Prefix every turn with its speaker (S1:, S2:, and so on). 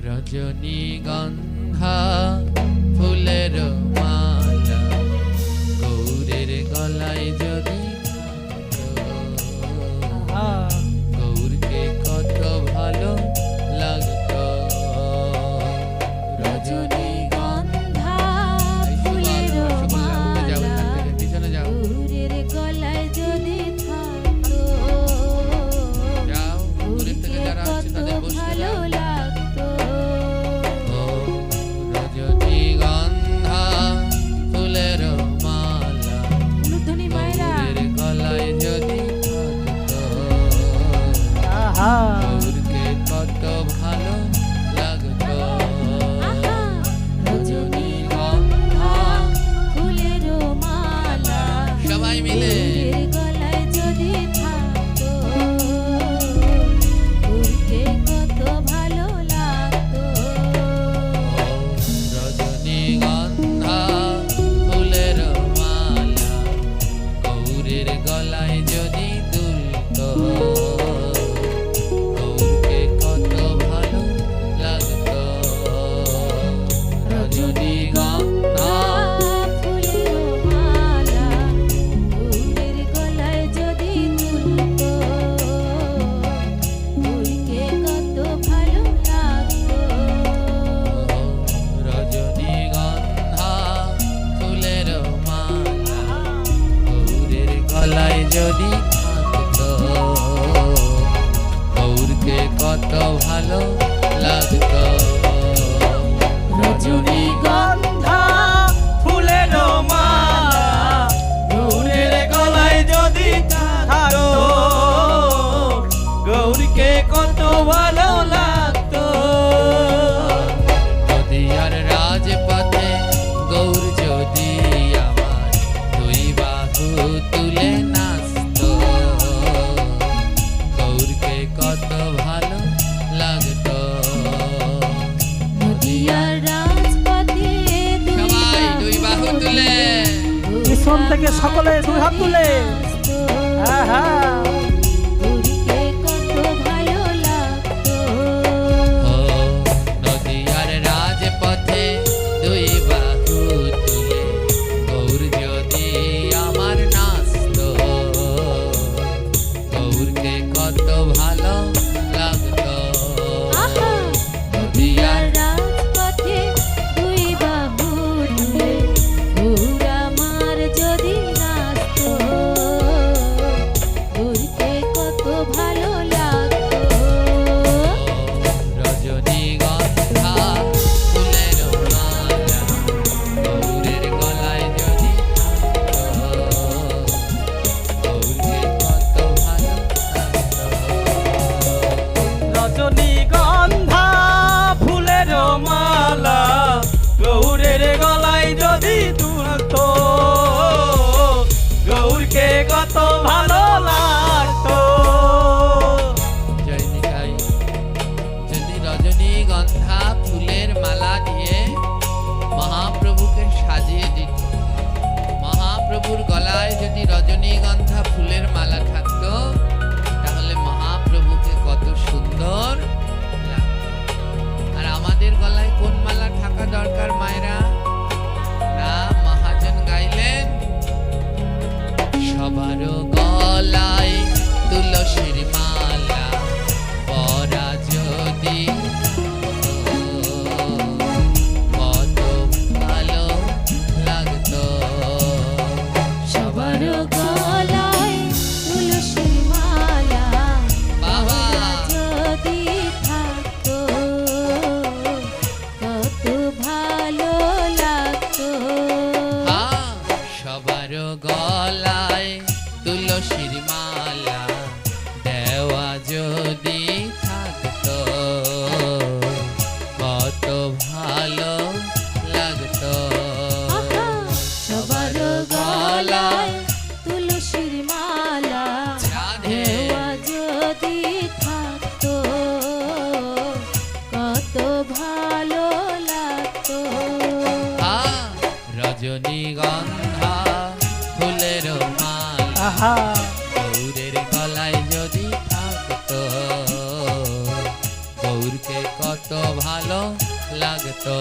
S1: রজনীগন্ধা ফুলের মালা গৌরের গলায় যদি গৌরকে কত ভালো লাগতো।
S2: রজনীগন্ধা ফুলের মালা গৌরের গলায় যদি থাকতো গৌরকে কত ভালো লাগতো।
S1: রজনীগন্ধা ফুলের মালা
S2: উলুধ্বনি মায়েরা
S1: গৌরের গলায় যদি থাকতো গৌরকে কত ভালো লাগতো।
S2: রজনীগন্ধা ফুলের মালা
S1: সবাই মিলে
S2: গৌরের গলায় যদি থাকতো গৌরকে কত ভালো লাগতো।
S1: রজনীগন্ধা ফুলের মালা গৌরের গলায় যদি দুলতো গৌরকে কত ভালো লাগতো। রজনীগন্ধা
S2: ফুলের মালা গৌরের গলায় যদি দুলতো গৌরকে কত ভালো লাগতো।
S1: রজনীগন্ধা ফুলের মালা গৌরের গলায় যদি থাকতো গৌরকে কত ভালো লাগতো।
S3: রজনীগন্ধা ফুলের মালা গৌরের গলায় যদি থাকতো গৌরকে কত ভালো লাগতো।
S1: নদিয়ার রাজপথে গৌর যদি আমার দুই বাহু তুলে নাচতো গৌরকে কত ভালো লাগতো।
S2: নদিয়ার রাজপথে
S1: সবাই দুই বাহু তুলে
S3: পিছন থেকে সকলে দুই হাত তুলে হ্যাঁ হ্যাঁ
S2: গৌরকে কত ভালো লাগতো।
S1: ও নদিয়ার রাজপথে দুই বাহু তুলে গৌর যদি আমার নাচতো গৌরকে কত ভালো লাগতো।
S2: নদিয়ার রাজপথে দুই বাহু তুলে গৌর আমার যদি নাচতো গৌরকে কত ভালো লাগতো।
S1: রজনীগন্ধা ফুলের মালা গৌরের গলায় যদি থাকতো গৌরকে কত ভালো লাগতো।
S3: রজনীগন্ধা ফুলের মালা গৌরের গলায় যদি তুলতো গৌরকে কত ভালো লাগতো।
S1: জয় নিতাই। যদি রজনীগন্ধা ফুলের মালা দিয়ে মহাপ্রভুকে সাজিয়ে দিত, মহাপ্রভুর গলায় যদি রজনীগন্ধা ফুলের মালা থাকতো তাহলে মহাপ্রভুকে কত সুন্দর লাগতো। আর আমাদের গলায় কোন মালা থাকা দরকার মায়েরা? না, মহাজন গাইলেন সবার গলায় তুলসীর মালা পরা যদি কত ভালো লাগতো।
S2: সবার গলায় তুলসীর মালা
S1: বাবা
S2: যদি থাকতো কত ভালো লাগতো।
S1: হ্যাঁ, সবার গলায় তুলসীর মালা দেওয়া যদি থাকতো কত ভালো লাগতো।
S2: সবার গলায় তুলসীর মালা
S1: রাধে।
S2: দেওয়া যদি থাকতো কত ভালো লাগতো।
S1: হ্যাঁ, রজনীগন্ধা ফুলের মালা
S3: আহা
S1: গৌরের গলায় যদি থাকতো গৌরকে কত ভালো লাগতো